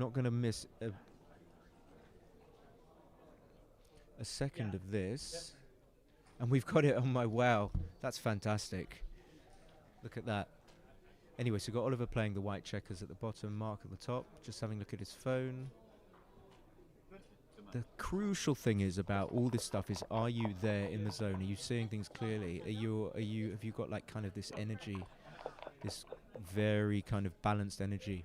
not going to miss a second of this. And we've got it on my... Wow, that's fantastic. Look at that. Anyway, so we've got Oliver playing the white checkers at the bottom, Marc at the top, just having a look at his phone. The crucial thing is about all this stuff is, are you there in the zone? Are you seeing things clearly? Have you got like kind of this energy, this very kind of balanced energy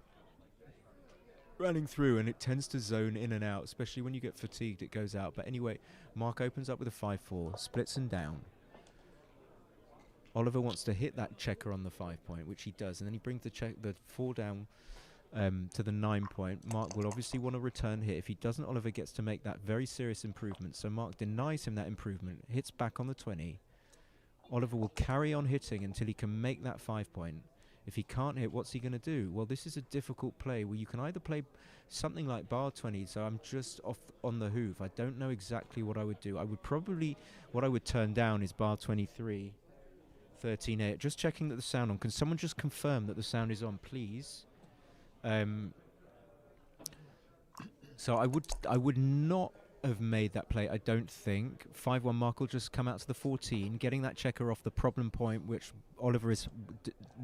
running through, and it tends to zone in and out, especially when you get fatigued, it goes out. But anyway, Marc opens up with a 5-4, splits and down. Oliver wants to hit that checker on the 5 point, which he does, and then he brings the 4 down to the 9 point. Marc will obviously want to return hit. If he doesn't, Oliver gets to make that very serious improvement. So Marc denies him that improvement, hits back on the 20. Oliver will carry on hitting until he can make that 5 point. If he can't hit, what's he going to do? Well, this is a difficult play where you can either play something like bar 20, so I'm just off on the hoof. I don't know exactly what I would do. I would probably, what I would turn down is bar 23, 13-8. Just checking that the sound on. Can someone just confirm that the sound is on, please? So I would not have made that play, I don't think. 5-1 Marc will just come out to the 14, getting that checker off the problem point, which Oliver is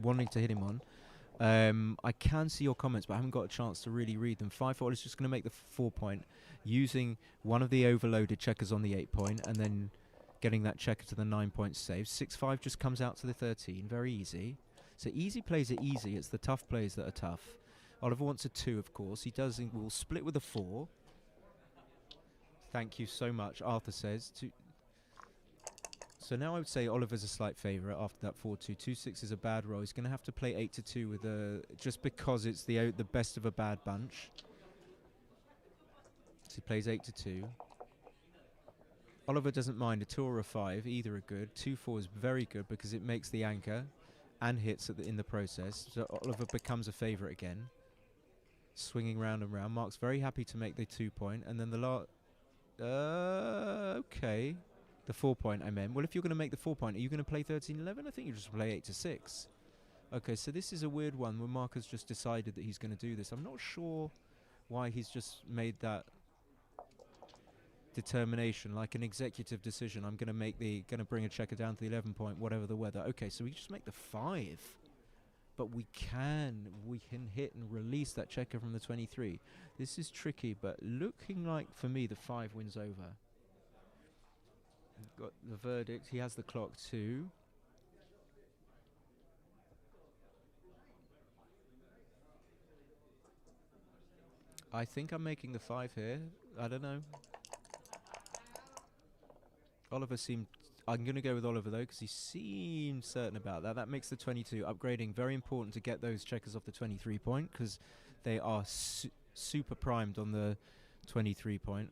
wanting to hit him on. I can see your comments, but I haven't got a chance to really read them. 5-4 is just going to make the 4 point, using one of the overloaded checkers on the 8 point, and then getting that checker to the 9 point save. 6-5 just comes out to the 13, very easy. So easy plays are easy, it's the tough plays that are tough. Oliver wants a 2, of course. He will split with a 4. Thank you so much, Arthur says. So now I would say Oliver's a slight favourite after that 4-2. 2-6 is a bad roll. He's going to have to play 8-2 with a... just because it's the best of a bad bunch. So he plays 8-2. Oliver doesn't mind a 2 or a 5. Either are good. 2-4 is very good because it makes the anchor and hits in the process. So Oliver becomes a favourite again. Swinging round and round. Marc's very happy to make the 2 point. And then the last... okay. The 4 point I meant. Well, if you're going to make the 4 point, are you going to play 13-11? I think you just play 8-6. Okay, so this is a weird one where Marc has just decided that he's going to do this. I'm not sure why he's just made that determination, like an executive decision. I'm going to bring a checker down to the 11 point, whatever the weather. Okay, so we just make the 5. But we can hit and release that checker from the 23. This is tricky, but looking like, for me, the 5 wins over. Got the verdict. He has the clock too. I think I'm making the 5 here. I don't know. Oliver seemed... I'm going to go with Oliver, though, because he seemed certain about that. That makes the 22. Upgrading, very important to get those checkers off the 23 point, because they are super primed on the 23 point.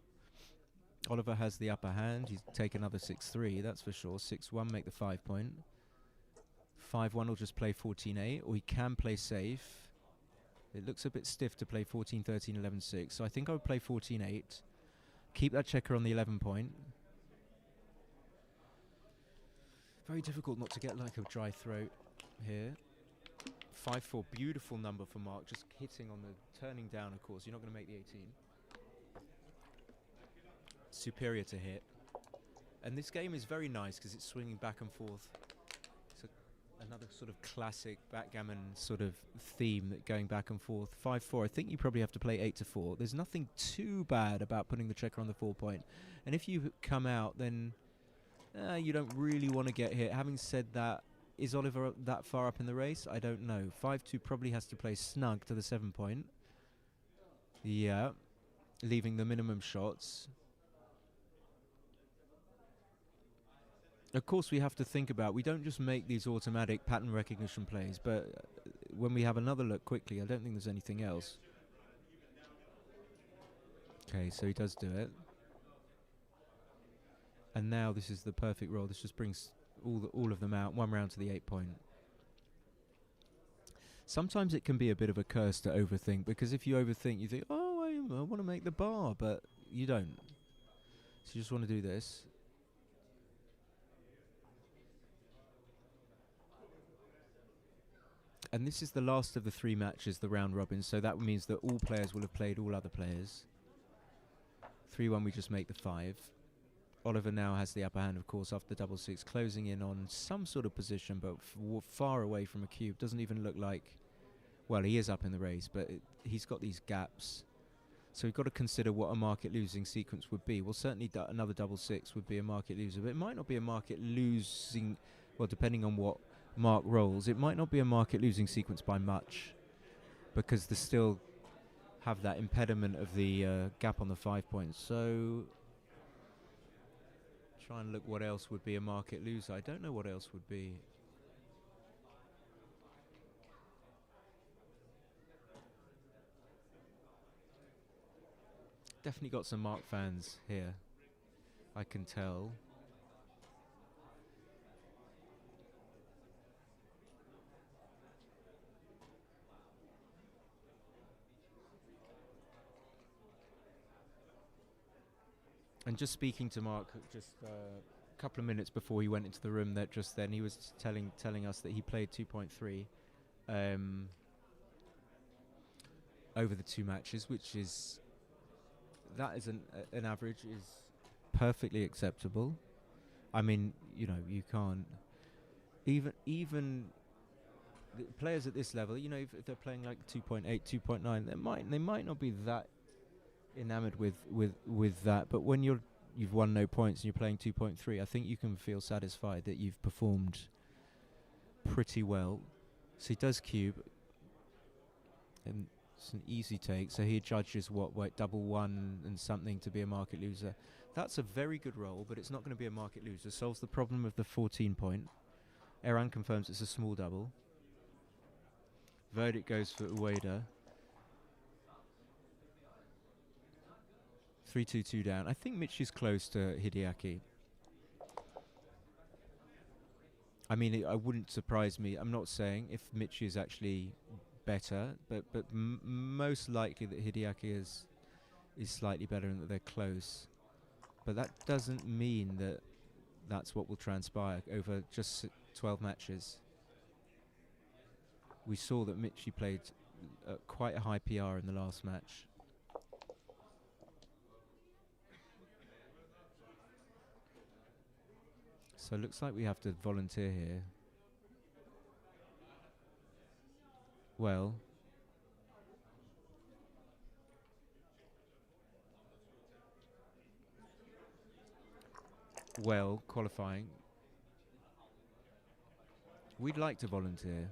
Oliver has the upper hand. He's take another 6-3, that's for sure. 6-1, make the 5 point. 5-1 will just play 14-8, or he can play safe. It looks a bit stiff to play 14-13, 11-6, so I think I would play 14-8. Keep that checker on the 11 point. Very difficult not to get like a dry throat here. 5-4, beautiful number for Marc, just hitting on the turning down, of course. You're not going to make the 18. Superior to hit. And this game is very nice because it's swinging back and forth. It's another sort of classic backgammon sort of theme, that going back and forth. 5-4, I think you probably have to play 8-4. There's nothing too bad about putting the checker on the 4 point. And if you come out, then... you don't really want to get hit. Having said that, is Oliver that far up in the race? I don't know. 5-2 probably has to play snug to the 7 point. Yeah. Leaving the minimum shots. Of course, we have to think about, we don't just make these automatic pattern recognition plays, but when we have another look quickly, I don't think there's anything else. Okay, so he does do it. And now this is the perfect roll. This just brings all of them out. 1 round to the 8 point. Sometimes it can be a bit of a curse to overthink, because if you overthink, you think, oh, I want to make the bar, but you don't. So you just want to do this. And this is the last of the 3 matches, the round robin, so that means that all players will have played all other players. 3-1, we just make the 5. Oliver now has the upper hand, of course, after the double 6, closing in on some sort of position, but far away from a cube. Doesn't even look like... Well, he is up in the race, but he's got these gaps. So we've got to consider what a market-losing sequence would be. Well, certainly another double 6 would be a market loser, but it might not be a market-losing... Well, depending on what Marc rolls, it might not be a market-losing sequence by much, because they still have that impediment of the gap on the 5 points. So... Try and look what else would be a market loser. I don't know what else would be. Definitely got some Marc fans here, I can tell. And just speaking to Marc just a couple of minutes before he went into the room, that just then he was telling us that he played 2.3 over the 2 matches, which is an average is perfectly acceptable. I mean, you know, you can't even the players at this level, you know, if they're playing like 2.8, 2.9, they might not be that enamored with that, but when you've won no points and you're playing 2.3, I think you can feel satisfied that you've performed pretty well. So he does cube, and it's an easy take. So he judges what double 1 and something to be a market loser. That's a very good roll, but it's not going to be a market loser. Solves the problem of the 14 point. Eran confirms it's a small double. Verdict goes for Ueda. 3-2-2 down. I think Mitch is close to Hideaki. I mean, I wouldn't surprise me. I'm not saying if Mitch is actually better, but most likely that Hideaki is slightly better and that they're close. But that doesn't mean that that's what will transpire over just 12 matches. We saw that Mitchie played quite a high PR in the last match. So it looks like we have to volunteer here. Well, qualifying. We'd like to volunteer.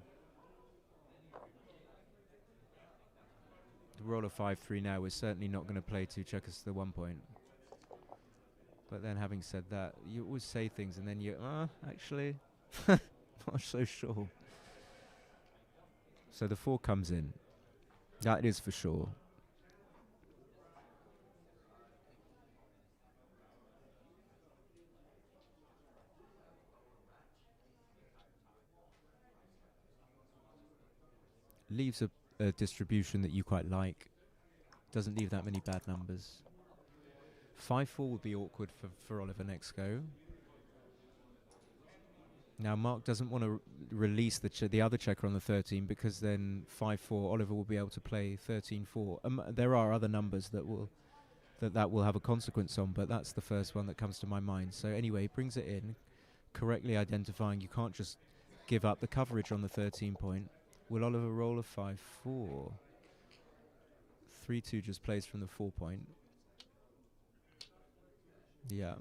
The roll of 5-3 now, we're certainly not going to play 2 checkers to the 1 point. But then having said that, you always say things and then you, actually, not so sure. So the 4 comes in. That is for sure. Leaves a distribution that you quite like. Doesn't leave that many bad numbers. 5-4 would be awkward for Oliver next go. Now Marc doesn't want to release the other checker on the 13 because then 5-4 Oliver will be able to play 13-4. There are other numbers that will have a consequence on, but that's the first one that comes to my mind. So anyway, he brings it in, correctly identifying you can't just give up the coverage on the 13 point. Will Oliver roll a 5-4? 3-2 just plays from the 4 point. Yeah.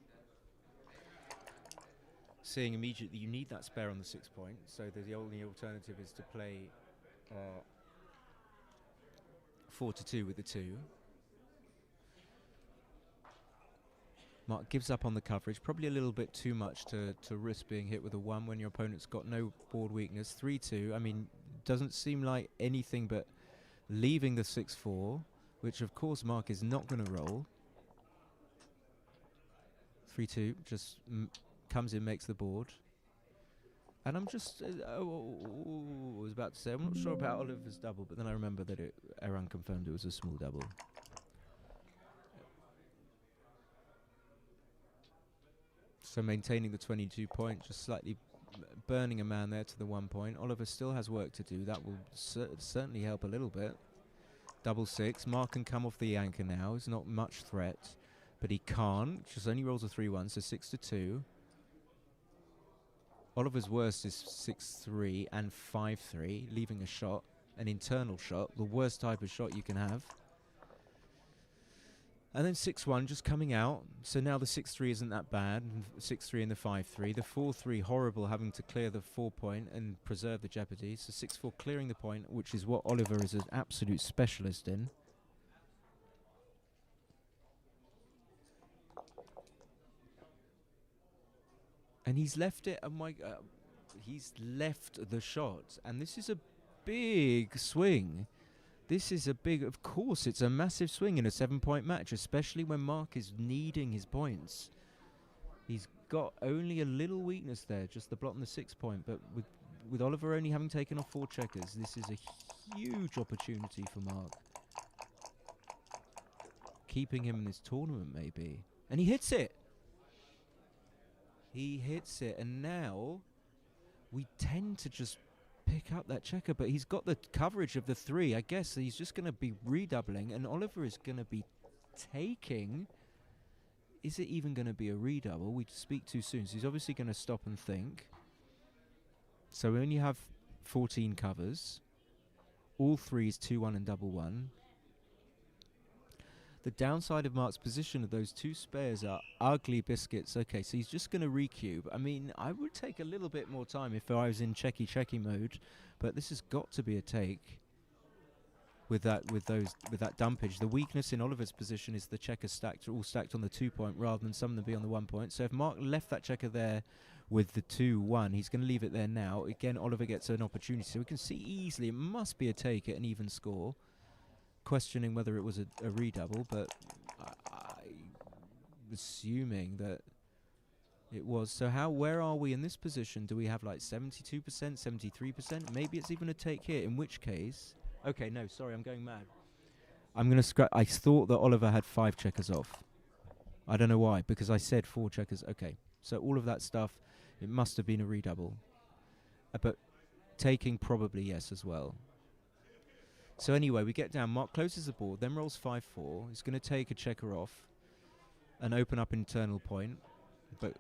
Seeing immediately you need that spare on the 6 point, so the only alternative is to play 4-2 with the 2. Marc gives up on the coverage, probably a little bit too much to risk being hit with a 1 when your opponent's got no board weakness. 3-2, I mean, doesn't seem like anything but leaving the 6-4, which of course Marc is not going to roll. 3-2, just comes in, makes the board. And I'm just, I was about to say, I'm not sure about Oliver's double, but then I remember that Eran confirmed it was a small double. So maintaining the 22 point, just slightly burning a man there to the 1 point. Oliver still has work to do. That will certainly help a little bit. Double six. Marc can come off the anchor now. He's not much threat, but he can't. Just only rolls a 3-1, so 6-2. Oliver's worst is 6-3 and 5-3, leaving a shot, an internal shot, the worst type of shot you can have. And then 6-1 just coming out. So now the 6-3 isn't that bad. 6-3 and the 5-3. The 4-3 horrible, having to clear the 4 point and preserve the jeopardy. So 6-4 clearing the point, which is what Oliver is an absolute specialist in. And he's left it. He's left the shot, and this is a big swing. This is a big, of course, it's a massive swing in a 7-point match, especially when Marc is needing his points. He's got only a little weakness there, just the block on the 6 point, but with Oliver only having taken off 4 checkers, this is a huge opportunity for Marc. Keeping him in this tournament, maybe. And he hits it! He hits it, and now we tend to just pick up that checker, but he's got the coverage of the 3. I guess he's just going to be redoubling, and Oliver is going to be taking. Is it even going to be a redouble? We speak too soon, so he's obviously going to stop and think. So we only have 14 covers. All 3s, 2-1 and double 1. The downside of Marc's position of those 2 spares are ugly biscuits. Okay, so he's just going to recube. I mean, I would take a little bit more time if I was in checky mode, but this has got to be a take with that dumpage. The weakness in Oliver's position is the checkers all stacked on the 2 point rather than some of them be on the 1 point. So if Marc left that checker there with the 2-1, he's going to leave it there now. Again, Oliver gets an opportunity. So we can see easily it must be a take at an even score. Questioning whether it was a redouble, but I'm assuming that it was. So where are we in this position? Do we have like 72%, 73%? Maybe it's even a take here, in which case... Okay, no, sorry, I'm going mad. I'm going to scratch... I thought that Oliver had 5 checkers off. I don't know why, because I said 4 checkers. Okay, so all of that stuff, it must have been a redouble. But taking probably yes as well. So anyway, we get down. Marc closes the board, then rolls 5-4. He's going to take a checker off and open up internal point. But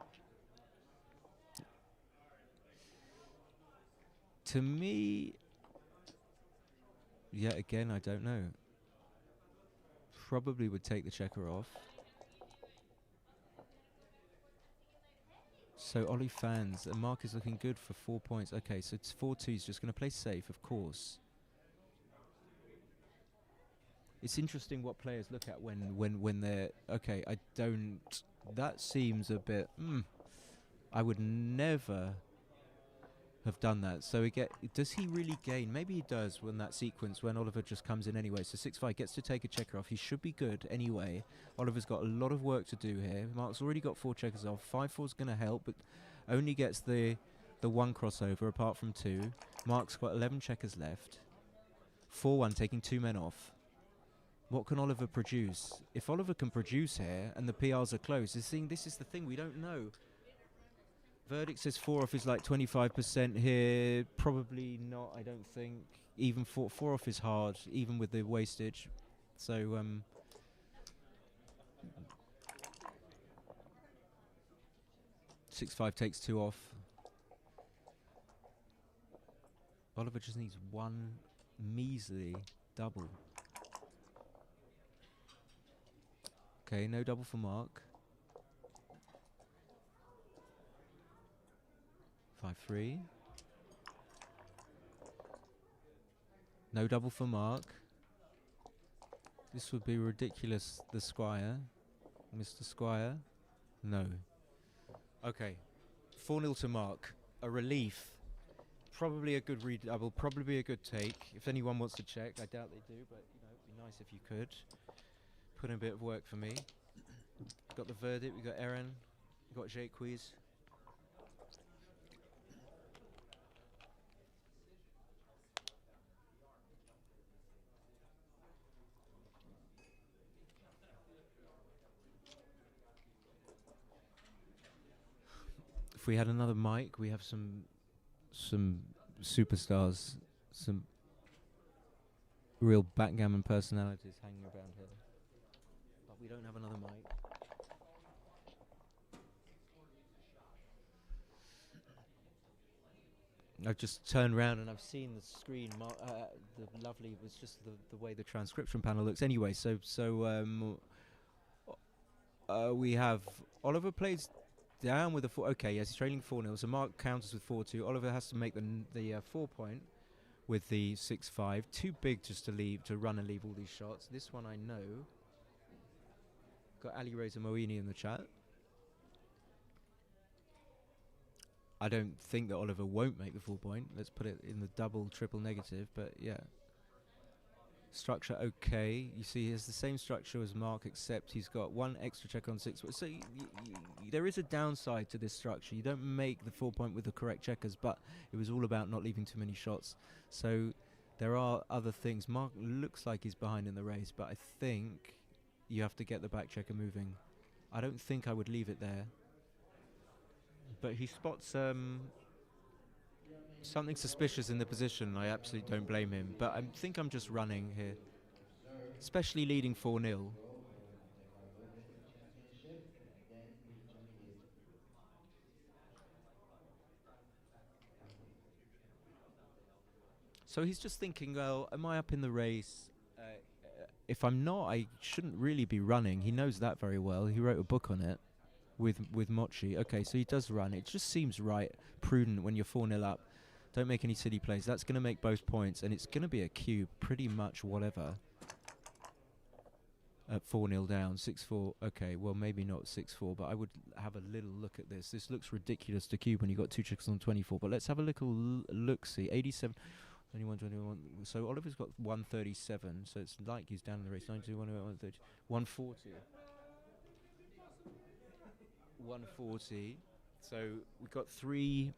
to me, yeah, again, I don't know. Probably would take the checker off. So Ollie fans, and Marc is looking good for 4 points. Okay, so it's 4-2. He's just going to play safe, of course. It's interesting what players look at when they're... Okay, I don't... That seems a bit... I would never have done that. So does he really gain? Maybe he does when that sequence, when Oliver just comes in anyway. So 6-5 gets to take a checker off. He should be good anyway. Oliver's got a lot of work to do here. Marc's already got 4 checkers off. 5-4's going to help, but only gets the 1 crossover apart from 2. Marc's got 11 checkers left. 4-1 taking 2 men off. What can Oliver produce? If Oliver can produce here and the PRs are close, this is the thing, we don't know. Verdict says 4 off is like 25% here. Probably not, I don't think. Even 4 off is hard, even with the wastage. So, 6-5 takes 2 off. Oliver just needs 1 measly double. Okay, no double for Marc. 5-3. No double for Marc. This would be ridiculous, the Squire. Mr. Squire. No. Okay. 4-0 to Marc. A relief. Probably a good redouble, probably a good take. If anyone wants to check, I doubt they do, but you know, it'd be nice if you could. Put in a bit of work for me. Got the verdict, we got Aaron, we got Jake Quiz. If we had another mic, we have some superstars, some real backgammon personalities hanging around here. But we don't have another mic. I've just turned around and I've seen the screen. The lovely was just the way the transcription panel looks. Anyway, so we have Oliver plays down with a 4. Okay, yes, he's trailing 4-0. So Marc counters with 4-2. Oliver has to make the 4 point with the 6-5. Too big just to run and leave all these shots. This one I know. Got Ali Reza Moini in the chat. I don't think that Oliver won't make the 4 point. Let's put it in the double, triple negative. But yeah. Structure okay. You see, he has the same structure as Marc, except he's got 1 extra check on 6. So there is a downside to this structure. You don't make the 4 point with the correct checkers, but it was all about not leaving too many shots. So there are other things. Marc looks like he's behind in the race, but I think you have to get the back checker moving. I don't think I would leave it there. But he spots something suspicious in the position. I absolutely don't blame him. But I think I'm just running here. Especially leading 4-0. So he's just thinking, well, am I up in the race? If I'm not, I shouldn't really be running. He knows that very well. He wrote a book on it with Mochi. Okay, so he does run. It just seems right, prudent when you're 4-0 up. Don't make any silly plays. That's going to make both points, and it's going to be a cube, pretty much whatever. At 4-0 down, 6-4. Okay, well, maybe not 6-4, but I would have a little look at this. This looks ridiculous to cube when you got 2 chicks on 24, but let's have a little look-see. 87, 21, 21. So Oliver's got 137, so it's like he's down in the race. 92, 130, 140. 140. So we've got 3...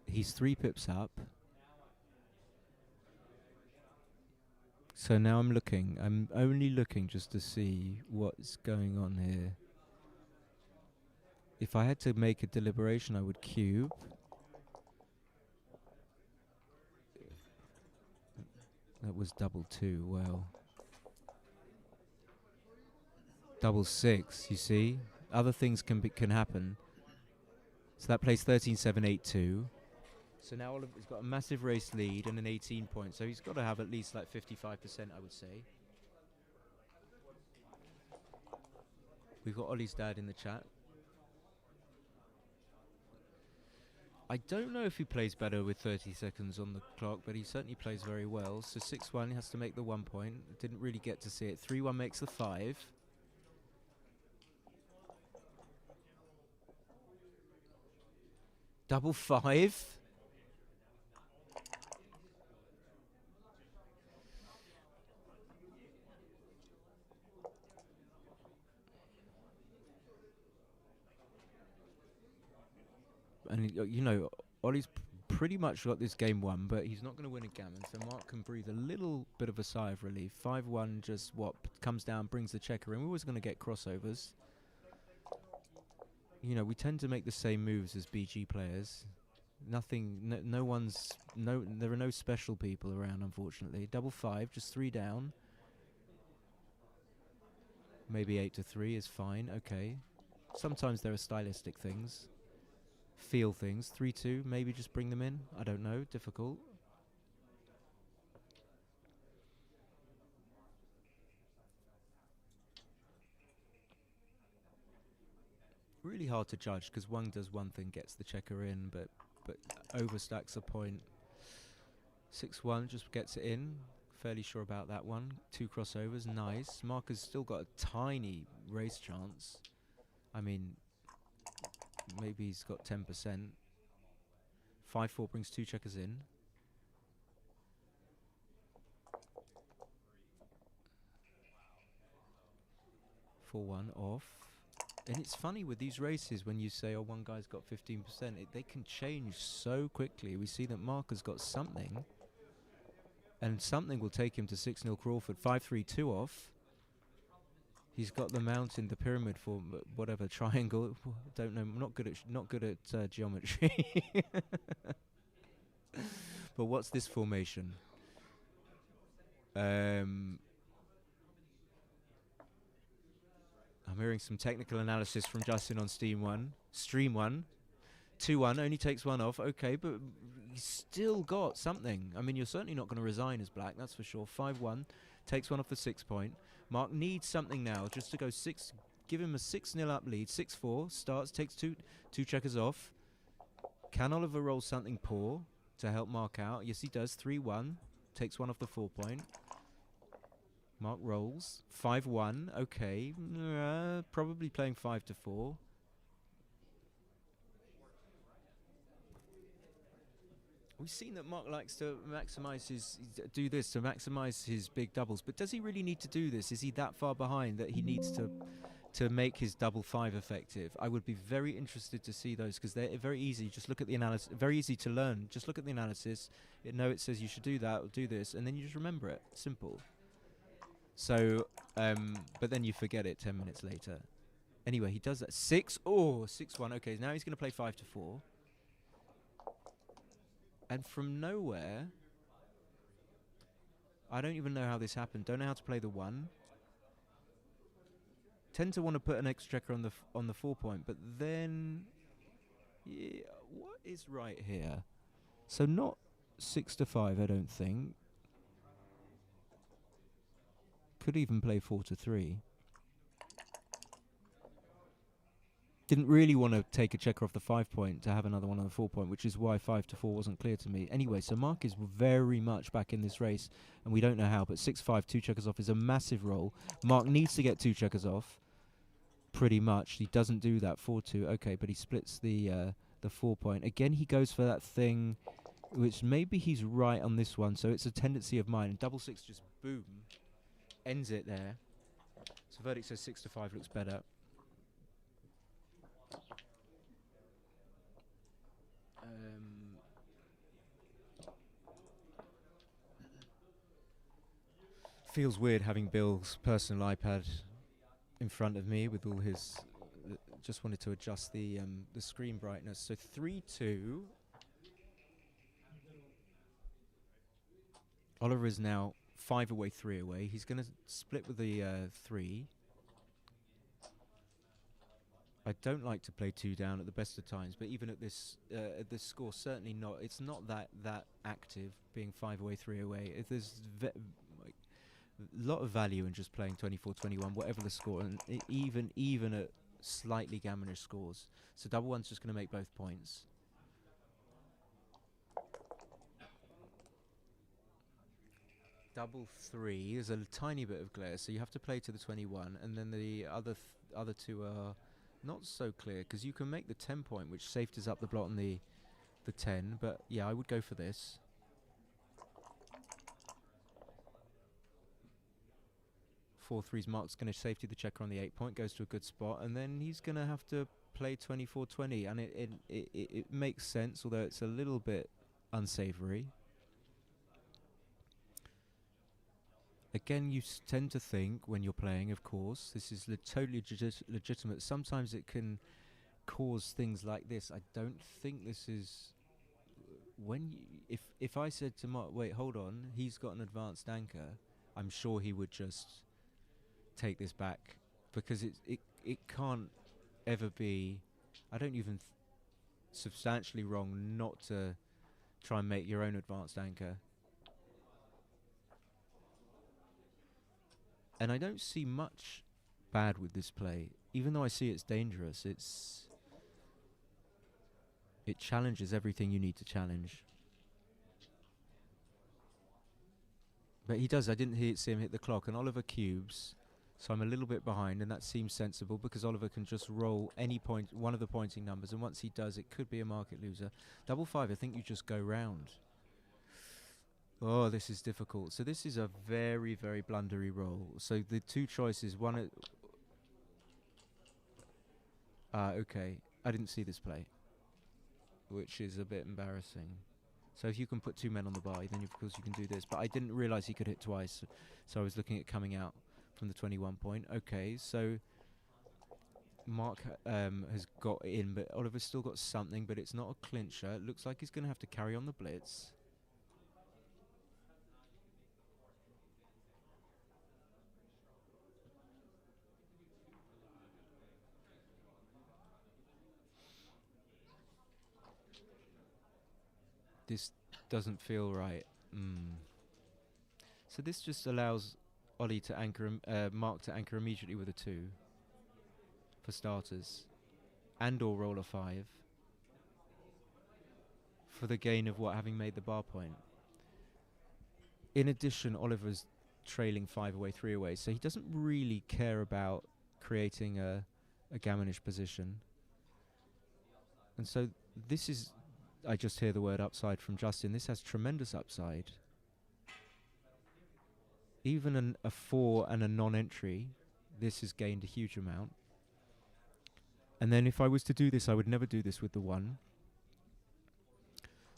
He's 3 pips up. So now I'm looking. I'm only looking just to see what's going on here. If I had to make a deliberation, I would cube. That was double 2. Well, double 6. You see, other things can happen. So that plays 13-7-8-2. So now Oliver's got a massive race lead and an 18 point. So he's got to have at least like 55%, I would say. We've got Ollie's dad in the chat. I don't know if he plays better with 30 seconds on the clock, but he certainly plays very well. So 6-1, he has to make the 1 point. Didn't really get to see it. 3-1 makes the 5. Double 5. And you know, Ollie's pretty much got this game won, but he's not going to win a gammon, so Marc can breathe a little bit of a sigh of relief. 5-1 just comes down, brings the checker in. We're always going to get crossovers. You know, we tend to make the same moves as BG players. Nothing, there are no special people around, unfortunately. Double 5, just 3 down. Maybe 8-3 is fine, okay. Sometimes there are stylistic things. Feel things. 3-2, maybe just bring them in. I don't know, difficult. Really hard to judge because one does one thing, gets the checker in, but overstacks a point. 6-1 just gets it in. Fairly sure about that one. 2 crossovers, nice. Marc has still got a tiny race chance. I mean, maybe he's got 10%. 5-4 brings 2 checkers in. 4-1 off. And it's funny with these races when you say, oh, one guy's got 15%, they can change so quickly. We see that Marc has got something, and something will take him to 6-0 Crawford. 5-3, 2 off. He's got the mountain, the pyramid form, whatever, triangle. Don't know. I'm not good at geometry. But what's this formation? I'm hearing some technical analysis from Justin on Stream 1. 2-1, only takes one off. Okay, but he's still got something. I mean, you're certainly not going to resign as black, that's for sure. 5-1, takes one off the 6 point. Marc needs something now just to go 6, give him a 6-0 up lead. 6-4, starts, takes two checkers off. Can Oliver roll something poor to help Marc out? Yes, he does. 3-1, takes one off the 4 point. Marc rolls. 5-1, okay. Probably playing 5-4. We've seen that Marc likes to maximize his big doubles, but does he really need to do this? Is he that far behind that he needs to make his double 5 effective? I would be very interested to see those, because they're very easy. Just look at the analysis. Very easy to learn. Just look at the analysis. It says you should do that or do this, and then you just remember it. Simple. So, but then you forget it 10 minutes later. Anyway, he does that. 6. Oh, 6-1. Okay, now he's going to play 5-4. And from nowhere, I don't even know how this happened. Don't know how to play the 1. Tend to want to put an extra checker on the 4 point, but then, yeah, what is right here? So not 6-5, I don't think. Could even play 4-3. Didn't really want to take a checker off the 5 point to have another one on the 4 point, which is why 5-4 wasn't clear to me. Anyway, so Marc is very much back in this race, and we don't know how, but 6-5, 2 checkers off is a massive roll. Marc needs to get 2 checkers off, pretty much. He doesn't do that. 4-2, okay, but he splits the 4 point. Again, he goes for that thing, which maybe he's right on this one, so it's a tendency of mine. And double 6 just, boom, ends it there. So verdict says 6-5 looks better. Feels weird having Bill's personal iPad in front of me with all his. Just wanted to adjust the screen brightness. So 3-2. Oliver is now 5 away, 3 away. He's going to split with the 3. I don't like to play 2 down at the best of times, but even at this score, certainly not. It's not that active being 5 away, 3 away. If there's a lot of value in just playing 24-21, whatever the score, and even at slightly gammonish scores. So double 1's just going to make both points. Double 3 is a tiny bit of glare, so you have to play to the 21, and then the other 2 are not so clear, because you can make the 10 point, which safeties up the blot on the 10, but yeah, I would go for this. 4-3's Marc's going to safety the checker on the 8 point, goes to a good spot, and then he's going to have to play 24-20, and it makes sense, although it's a little bit unsavory. Again, you tend to think when you're playing, of course, this is totally legitimate. Sometimes it can cause things like this. I don't think this is if I said to Marc, wait, hold on, he's got an advanced anchor, I'm sure he would just take this back, because it can't ever be, I don't even substantially wrong not to try and make your own advanced anchor. And I don't see much bad with this play, even though I see it's dangerous. It challenges everything you need to challenge. But he does. I didn't see him hit the clock, and Oliver cubes, so I'm a little bit behind, and that seems sensible, because Oliver can just roll any point, one of the pointing numbers, and once he does, it could be a market loser. Double 5, I think you just go round. Oh, this is difficult. So this is a very, very blundery roll. So the 2 choices, one... okay. I didn't see this play, which is a bit embarrassing. So if you can put 2 men on the bar, then of course you can do this. But I didn't realise he could hit twice, so I was looking at coming out. from the 21 point. Okay, so Marc has got in, but Oliver's still got something, but it's not a clincher. It looks like he's going to have to carry on the blitz. This doesn't feel right. So this just allows Ollie to anchor, Marc to anchor immediately with a 2 for starters, and or roll a 5 for the gain of what, having made the bar point. In addition, Oliver's trailing 5 away, 3 away, so he doesn't really care about creating a gammonish position. And so this is, I just hear the word upside from Justin, this has tremendous upside. Even a 4 and a non-entry, this has gained a huge amount. And then if I was to do this, I would never do this with the 1.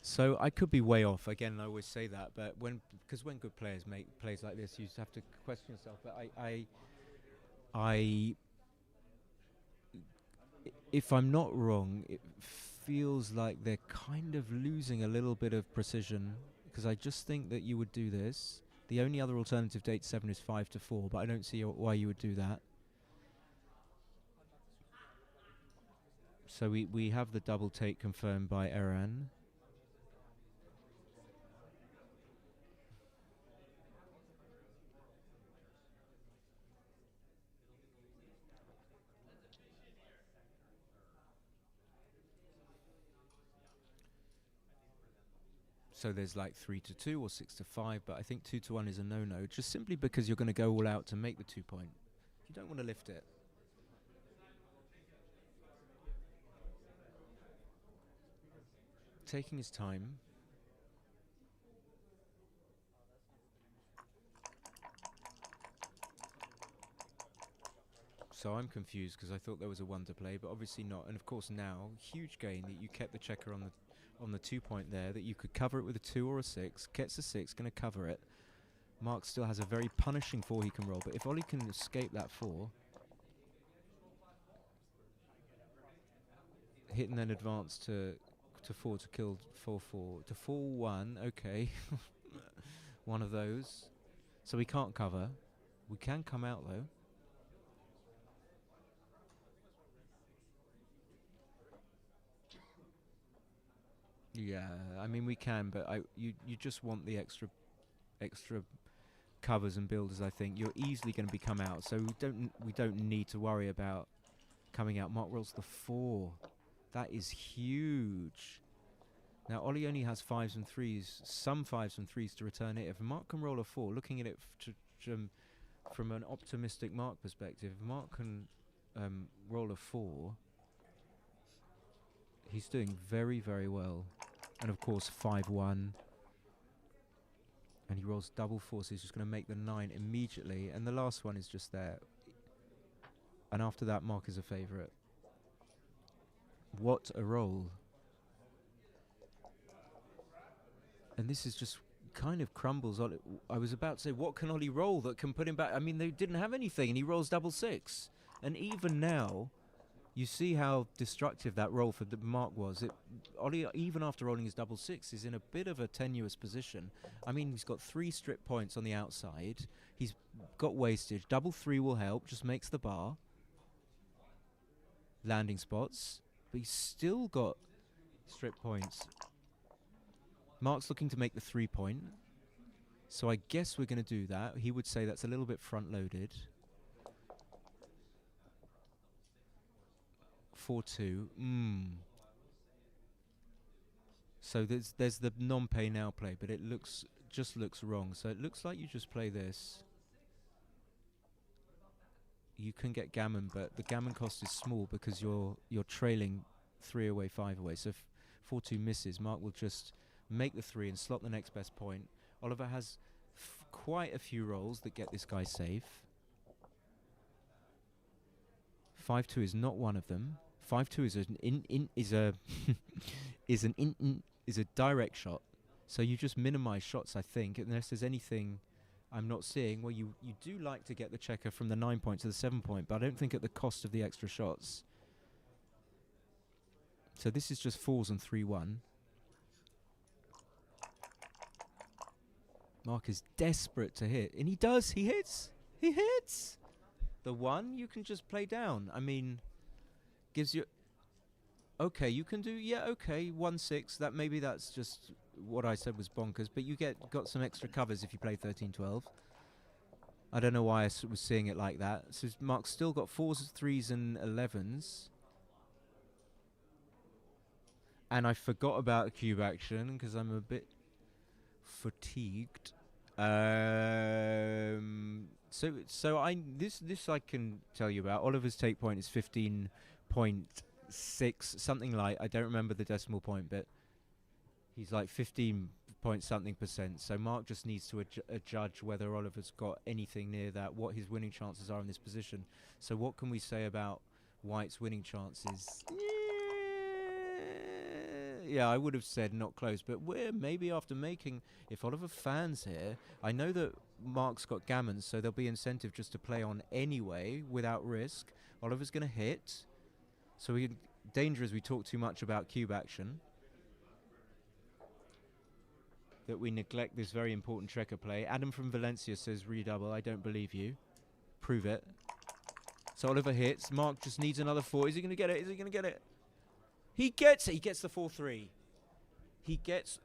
So I could be way off. Again, I always say that, but because when good players make plays like this, you just have to question yourself. But if I'm not wrong, it feels like they're kind of losing a little bit of precision, because I just think that you would do this. The only other alternative to 8-7 is 5-4, but I don't see why you would do that. So we have the double take confirmed by Eran. So there's like 3-2 or 6-5, but I think 2-1 is a no-no, just simply because you're going to go all out to make the 2 point. You don't want to lift it. Taking his time. So I'm confused because I thought there was a 1 to play, but obviously not. And of course now, huge gain that you kept the checker on the 2 point there, that you could cover it with a 2 or a 6. Gets a 6, going to cover it. Marc still has a very punishing 4 he can roll, but if Ollie can escape that 4, hit and then advance to 4 to kill 4-4 to 4-1. Okay, one of those. So we can't cover. We can come out though. Yeah, I mean we can, but you just want the extra covers and builders. I think you're easily going to be come out, so we don't need to worry about coming out. Marc rolls the 4. That is huge. Now Ollie only has 5s and 3s, some 5s and 3s to return it. If Marc can roll a 4, looking at it from an optimistic Marc perspective, if Marc can roll a 4, he's doing very, very well. And of course 5-1. And he rolls double 4, so he's just going to make the 9 immediately. And the last one is just there. And after that, Marc is a favourite. What a roll. And this is just kind of crumbles. I was about to say, what can Ollie roll that can put him back? I mean, they didn't have anything, and he rolls double 6. And even now, you see how destructive that roll for Marc was. Ollie, even after rolling his double 6, is in a bit of a tenuous position. I mean, he's got 3 strip points on the outside. He's got wastage. Double 3 will help, just makes the bar. Landing spots. But he's still got strip points. Marc's looking to make the 3 point. So I guess we're going to do that. He would say that's a little bit front-loaded. 4-2. So there's the non-pay now play, but it just looks wrong. So it looks like you just play this. You can get gammon, but the gammon cost is small because you're trailing 3 away, 5 away. So if 4-2 misses, Marc will just make the 3 and slot the next best point. Oliver has quite a few rolls that get this guy safe. 5-2 is not one of them. 5-2 is a direct shot. So you just minimize shots, I think, unless there's anything. I'm not seeing. Well, you do like to get the checker from the 9 point to the 7 point, but I don't think at the cost of the extra shots. So this is just fours and 3-1. Marc is desperate to hit, and he does. He hits. He hits. The 1 you can just play down. I mean, gives you... Okay, you can do... Yeah, okay, 1-6. That maybe that's just what I said was bonkers, but you got some extra covers if you play 13-12. I don't know why I was seeing it like that. So Marc's still got 4s, 3s, and 11s. And I forgot about cube action because I'm a bit fatigued. So this I can tell you about. Oliver's take point is 15.6, something like, I don't remember the decimal point, but he's like 15 point something %. So Marc just needs to judge whether Oliver's got anything near that, what his winning chances are in this position. So what can we say about White's winning chances? Yeah, I would have said not close, but we're maybe after making... If Oliver fans here, I know that Marc's got gammons, so there'll be incentive just to play on anyway without risk. Oliver's going to hit. So danger is we talk too much about cube action. That we neglect this very important checker play. Adam from Valencia says redouble. I don't believe you. Prove it. So Oliver hits. Marc just needs another 4. Is he going to get it? Is he going to get it? He gets it. He gets the 4-3. He gets...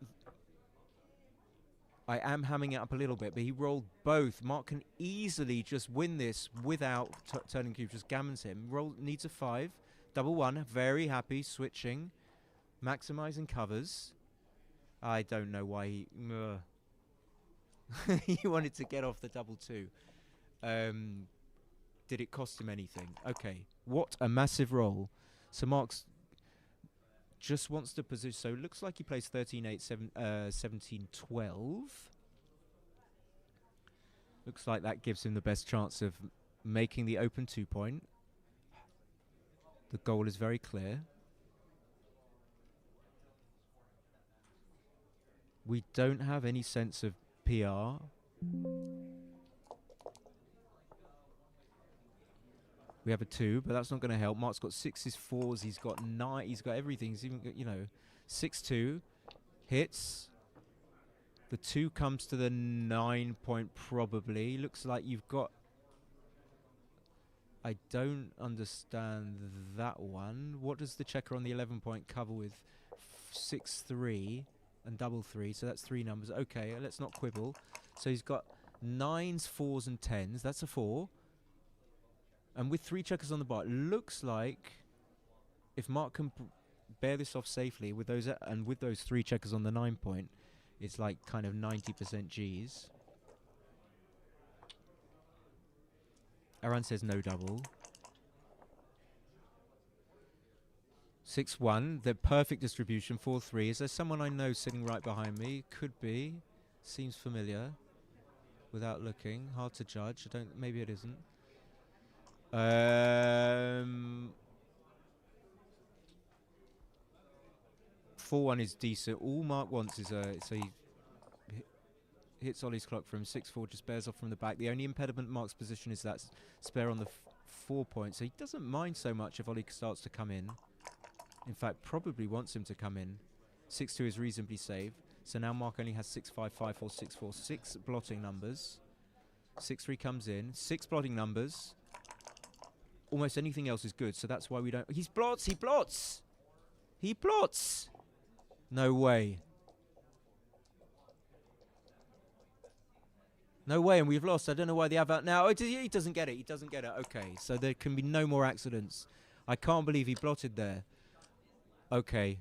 I am hamming it up a little bit, but he rolled both. Marc can easily just win this without turning cube. Just gammons him. Needs a 5. Double 1. Very happy. Switching. Maximizing covers. I don't know why he... he wanted to get off the double 2. Did it cost him anything? Okay. What a massive roll. So Marc's just wants to position. So it looks like he plays 13-8, 17-12. Looks like that gives him the best chance of making the open 2 point. The goal is very clear. We don't have any sense of PR. We have a 2, but that's not going to help. Marc's got 6s, 4s. He's got 9. He's got everything. He's even got, 6-2. Hits. The 2 comes to the 9 point probably. Looks like you've got... I don't understand that one. What does the checker on the 11 point cover with? 6-3 and double 3. So that's 3 numbers. Okay, let's not quibble. So he's got 9s, 4s, and 10s. That's a 4. And with 3 checkers on the bar, it looks like if Marc can bear this off safely with those and with those 3 checkers on the 9 point, it's like kind of 90% Gs. Aran says no double. 6-1, the perfect distribution. 4-3. Is there someone I know sitting right behind me? Could be. Seems familiar. Without looking, hard to judge. Maybe it isn't. 4-1 is decent. All Marc wants is so he hits Ollie's clock from 6-4, just bears off from the back. The only impediment Marc's position is that spare on the 4 point, so he doesn't mind so much if Ollie starts to come in. In fact, probably wants him to come in. 6-2 is reasonably safe. So now Marc only has 6-5, 5-4, 6-4, 6 blotting numbers. 6-3 comes in, 6 blotting numbers. Almost anything else is good, so that's why we don't... He blots! He blots! He blots! No way. No way, and we've lost. I don't know why they have out now. Oh, he doesn't get it. He doesn't get it. Okay, so there can be no more accidents. I can't believe he blotted there. Okay.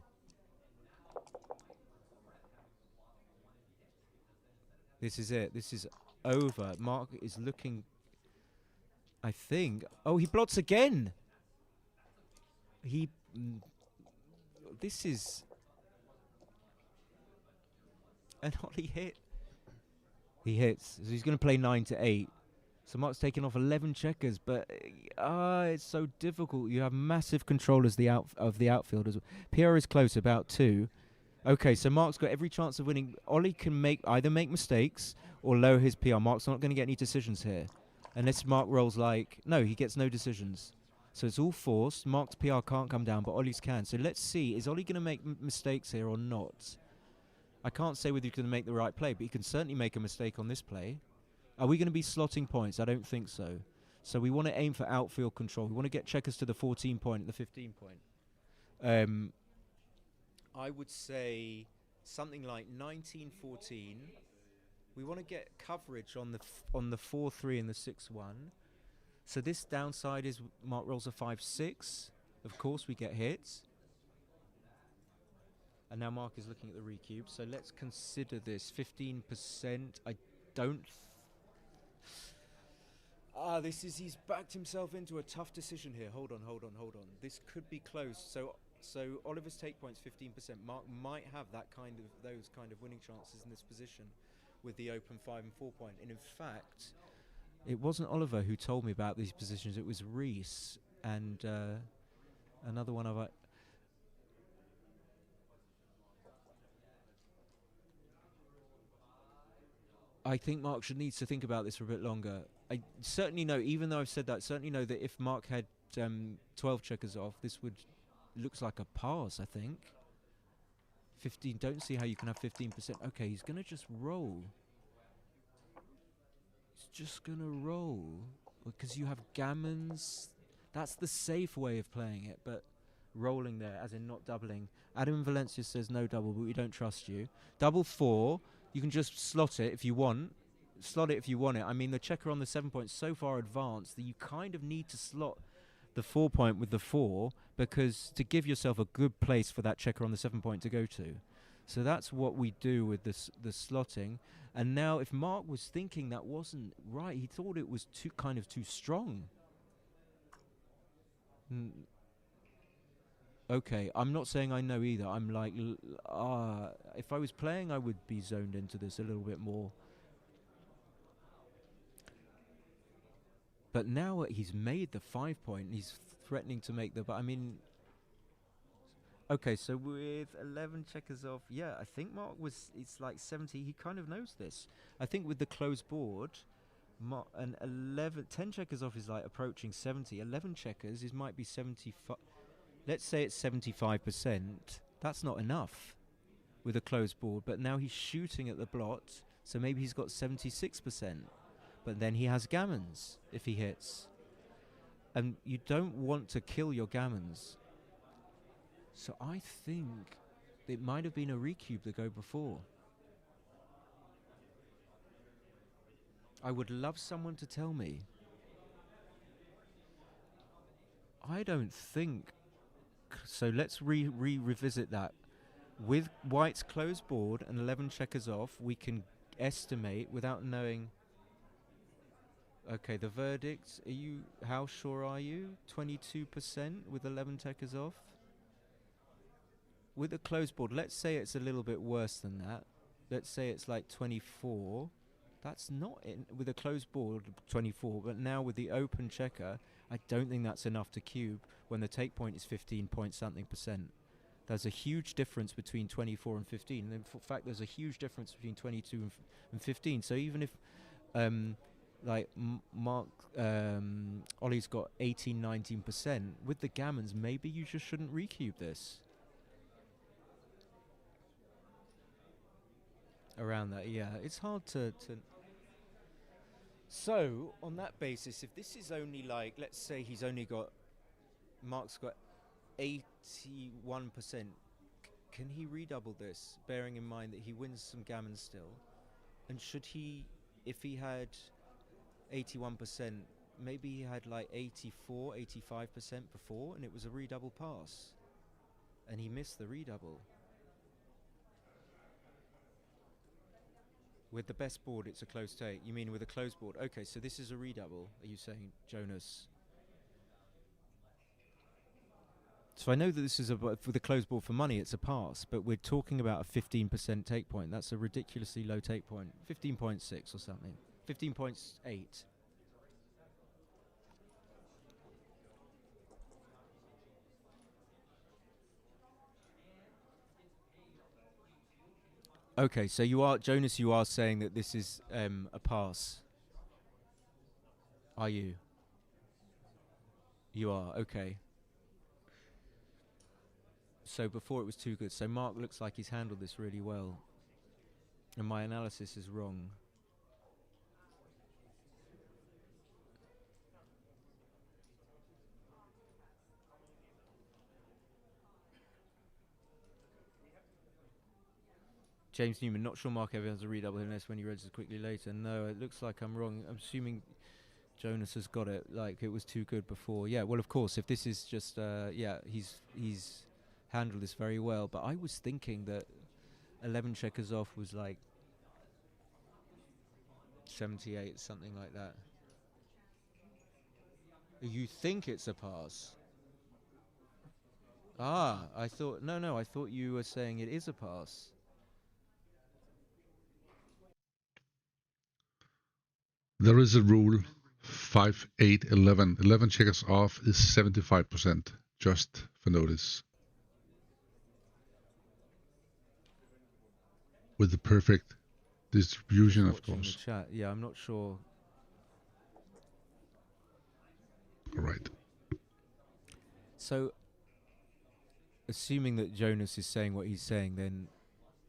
This is it. This is over. Marc is looking... I think... Oh, he blots again! This is... And Ollie hit. He hits. So he's going to play 9-8. So Marc's taking off 11 checkers, but it's so difficult. You have massive control as the outfielders. PR is close, about 2. Okay, so Marc's got every chance of winning. Ollie can either make mistakes or lower his PR. Marc's not going to get any decisions here. Unless Marc rolls like... No, he gets no decisions. So it's all forced. Marc's PR can't come down, but Ollie's can. So let's see. Is Ollie going to make mistakes here or not? I can't say whether he's going to make the right play, but he can certainly make a mistake on this play. Are we going to be slotting points? I don't think so. So we want to aim for outfield control. We want to get checkers to the 14 point and the 15 point. I would say something like 19-14. We want to get coverage on the 4-3 and the 6-1. So this downside is Marc rolls a 5-6. Of course, we get hits. And now Marc is looking at the recube. So let's consider this 15%. I don't. He's backed himself into a tough decision here. Hold on. This could be close. So Oliver's take points 15%. Marc might have those kind of winning chances in this position with the open 5 and 4 point. And in fact, it wasn't Oliver who told me about these positions. It was Reese and another one of. I think Marc needs to think about this for a bit longer. I certainly know, even though I've said that, certainly know that if Marc had 12 checkers off, this looks like a pass, I think. 15, don't see how you can have 15%. Okay, he's going to just roll. He's just going to roll. Because you have gammons. That's the safe way of playing it, but rolling there, as in not doubling. Adam in Valencia says no double, but we don't trust you. Double 4. You can just slot it if you want. Slot it if you want it. I mean, the checker on the 7 point is so far advanced that you kind of need to slot the 4 point with the 4 because to give yourself a good place for that checker on the 7 point to go to. So that's what we do with the slotting. And now if Marc was thinking that wasn't right, he thought it was too strong. Okay, I'm not saying I know either. I'm like, if I was playing, I would be zoned into this a little bit more. But now he's made the 5 point, and he's threatening to make but I mean... Okay, so with 11 checkers off, yeah, I think Marc it's like 70. He kind of knows this. I think with the closed board, 10 checkers off is like approaching 70. 11 checkers might be 75. Let's say it's 75%. That's not enough with a closed board. But now he's shooting at the blot, so maybe he's got 76%. But then he has gammons if he hits. And you don't want to kill your gammons. So I think it might have been a recube the go before. I would love someone to tell me. I don't think... So let's revisit that. With white's closed board and 11 checkers off, we can estimate without knowing... Okay, the verdict, how sure are you? 22% with 11 checkers off? With a closed board, let's say it's a little bit worse than that. Let's say it's like 24. That's not with a closed board, 24. But now with the open checker, I don't think that's enough to cube when the take point is 15 point something %. There's a huge difference between 24 and 15. And in fact, there's a huge difference between 22 and 15. So even if Marc, Ollie's got 18, 19%, with the gammons, maybe you just shouldn't recube this. Around that, yeah. It's hard to... So, on that basis, if this is only like, let's say he's only got... Marc's got 81%. Can he redouble this, bearing in mind that he wins some gammons still? And should he, if he had 81%, maybe he had like 84, 85% before, and it was a redouble pass. And he missed the redouble. With the best board, it's a close take. You mean with a closed board? Okay, so this is a redouble, are you saying, Jonas? So I know that this is for the closed board for money, it's a pass, but we're talking about a 15% take point. That's a ridiculously low take point. 15.6 or something. 15.8. Okay, so you are, Jonas, you are saying that this is a pass. Are you? You are, okay. So before it was too good. So Marc looks like he's handled this really well. And my analysis is wrong. James Newman, not sure Marc ever has a redouble unless when he registers quickly later. No, it looks like I'm wrong. I'm assuming Jonas has got it. Like it was too good before. Yeah, well, of course, if this is just, yeah, he's handled this very well. But I was thinking that 11 checkers off was like 78, something like that. You think it's a pass? Ah, I thought, no, I thought you were saying it is a pass. There is a rule 5, 8, 11. 11 checkers off is 75%, just for notice. With the perfect distribution, of course. The chat. Yeah, I'm not sure. All right. So, assuming that Jonas is saying what he's saying, then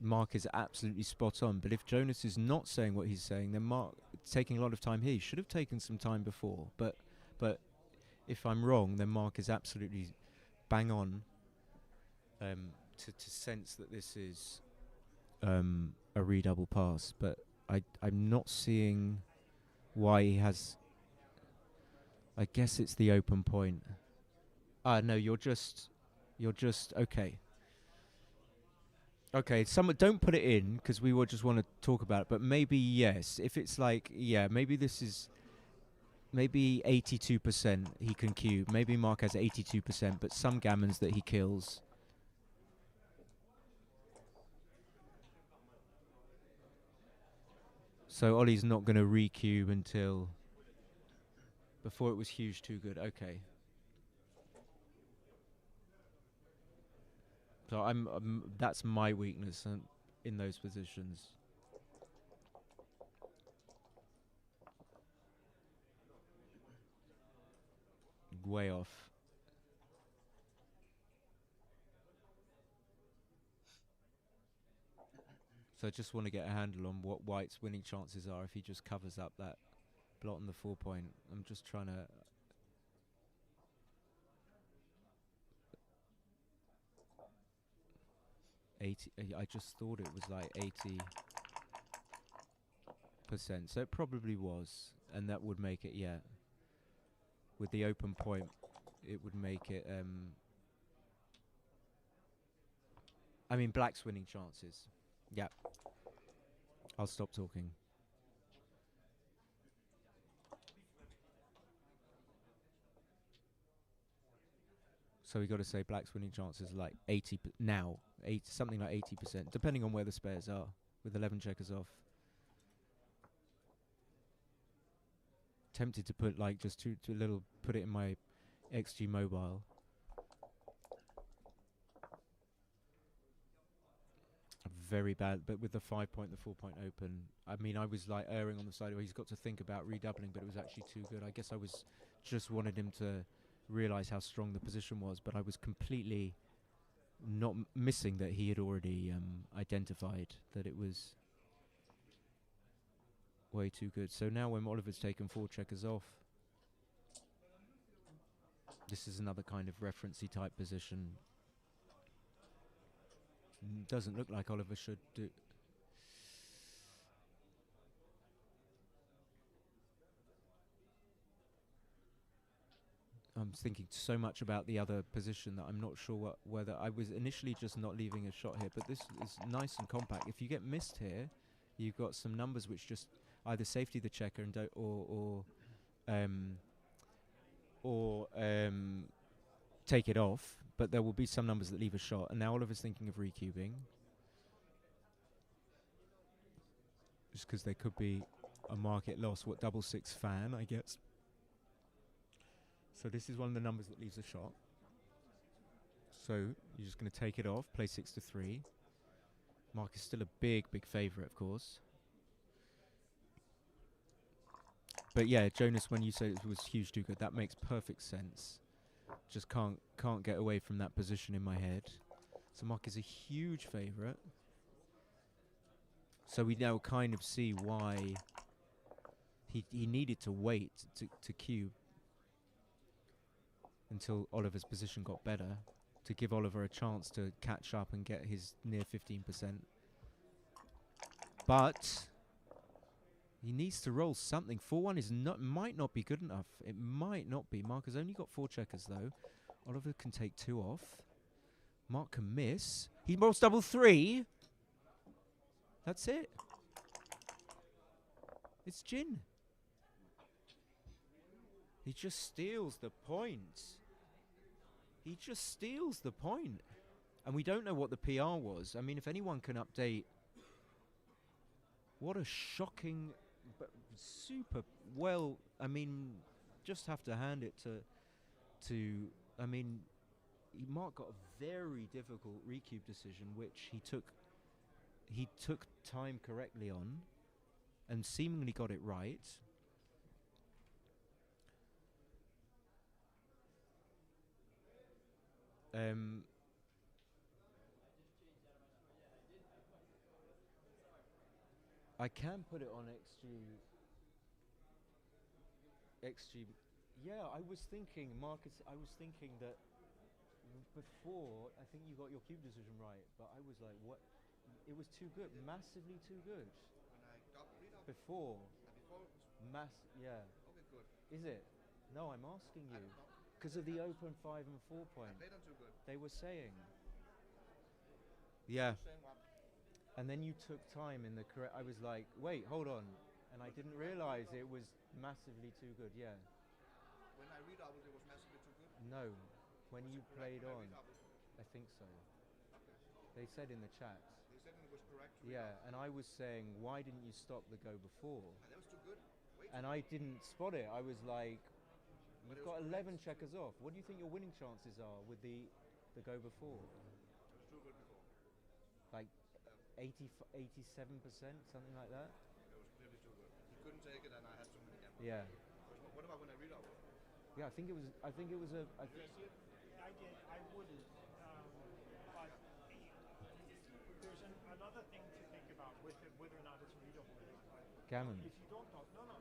Marc is absolutely spot on. But if Jonas is not saying what he's saying, then Marc is taking a lot of time here. He should have taken some time before. But if I'm wrong, then Marc is absolutely bang on to sense that this is a redouble pass. But I'm not seeing why he has. I guess it's the open point. No, you're just okay. Okay, don't put it in because we will just want to talk about it. But maybe yes, if it's like maybe this is maybe 82% he can cube. Maybe Marc has 82%, but some gammons that he kills. So Ollie's not going to recube until before it was huge too good. Okay. So that's my weakness in those positions. Way off. So I just want to get a handle on what White's winning chances are if he just covers up that blot on the 4 point. I'm just trying to. I just thought it was like 80%. So it probably was, and that would make it with the open point, it would make it. I mean, Black's winning chances. Yeah. I'll stop talking. So we got to say Black's winning chances are like 80 now, something like 80%, depending on where the spares are, with 11 checkers off. Tempted to put like just too little, put it in my XG mobile. Very bad, but with the 5 point, the 4 point open, I mean, I was like erring on the side where he's got to think about redoubling, but it was actually too good. I guess I was just wanted him to realize how strong the position was, but I was completely not missing that he had already identified that it was way too good. So now when Oliver's taken 4 checkers off, this is another kind of referencey type position. Doesn't look like Oliver should do. I'm thinking so much about the other position that I'm not sure whether I was initially just not leaving a shot here, but this is nice and compact. If you get missed here, you've got some numbers which just either safety the checker and don't or take it off, but there will be some numbers that leave a shot. And now Oliver's thinking of recubing, just because there could be a market loss. What, double 6 fan, I guess. So this is one of the numbers that leaves a shot. So you're just going to take it off, play 6 to 3. Marc is still a big favourite, of course. But yeah, Jonas, when you say it was huge too good, that makes perfect sense. Just can't get away from that position in my head. So Marc is a huge favourite. So we now kind of see why he needed to wait to cube until Oliver's position got better, to give Oliver a chance to catch up and get his near 15%. But he needs to roll something. 4-1 is might not be good enough. It might not be. Marc has only got 4 checkers though. Oliver can take 2 off. Marc can miss. He rolls double 3. That's it. It's Jin. He just steals the point. He just steals the point. And we don't know what the PR was. I mean, if anyone can update... What a shocking... but super well... I mean, just have to hand it to I mean, Marc got a very difficult recube decision, which he took time correctly on and seemingly got it right. I can put it on XG. Yeah, I was thinking, Marcus, I was thinking that before, I think you got your cube decision right, but I was like, what? It was too good, massively too good. When I read up Before. Yeah. Okay, good. Is it? No, I'm asking you. Because of the open 5 and 4 point. I played them too good. They were saying. Yeah. Saying what? And then you took time in the correct... I was like, wait, hold on. And I didn't realize it was massively too good, yeah. When I read up, it was massively too good? No. When Was you it correct played when on. I I think so. Okay. They said in the chat. They said it was correct to read Yeah, up. and I was saying, why didn't you stop the go before? And that was too good? Way too And I didn't spot it. I was like, But you've it was got correct. 11 checkers off. What do you think your winning chances are with the go before? It was too good before. Like 87%, something like that? It was clearly too good. He couldn't take it and I had too many gambles. Yeah. What about when I read up? Yeah, I think it was a... Did you see it? I did. I wouldn't. But there's another thing to think about with it, whether or not it's readable or not. Gammon. If you don't know, no.